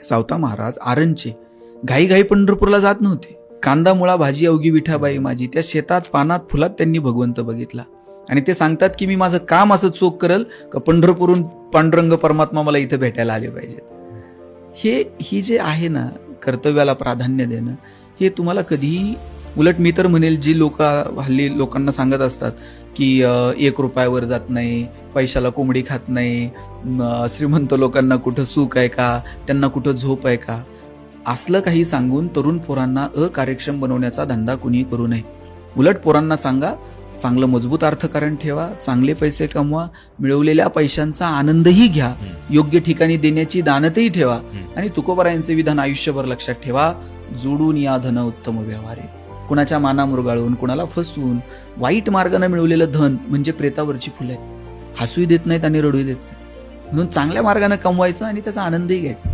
सावता महाराज आरणचे घाईघाई पंढरपूरला जात नव्हते. कांदा मुळा भाजी अवघी विठाबाई माझी, त्या शेतात पानात फुलात त्यांनी भगवंत बघितला. आणि ते सांगतात की मी माझं काम असं चोख करल का पंढरपूरून पांडुरंग परमात्मा मला इथं भेटायला आले पाहिजेत. ही जे आहे ना कर्तव्याला प्राधान्य देणं, हे तुम्हाला कधीही, उलट मी तर म्हणेल जी लोक हल्ली लोकांना सांगत असतात की 1 रुपयावर जात नाही, पैशाला कोंबडी खात नाही, श्रीमंत लोकांना कुठं सुख आहे का, त्यांना कुठं झोप आहे का, असलं काही सांगून तरुण पोरांना अकार्यक्षम बनवण्याचा धंदा कुणी करू नये. उलट पोरांना सांगा, चांगलं मजबूत अर्थकारण ठेवा, चांगले पैसे कमवा, मिळवलेल्या पैशांचा आनंदही घ्या, योग्य ठिकाणी देण्याची दानतही ठेवा. आणि तुकोबारायांचे विधान आयुष्यभर लक्षात ठेवा, जोडून या धन उत्तम व्यवहारे. कुणाच्या माना मुरगाळून, कुणाला फसवून वाईट मार्गाने मिळवलेलं धन म्हणजे प्रेतावरची फुले, हसूही देत नाहीत आणि रडूही देत नाहीत. म्हणून चांगल्या मार्गाने कमवायचं आणि त्याचा आनंदही घ्यायचा.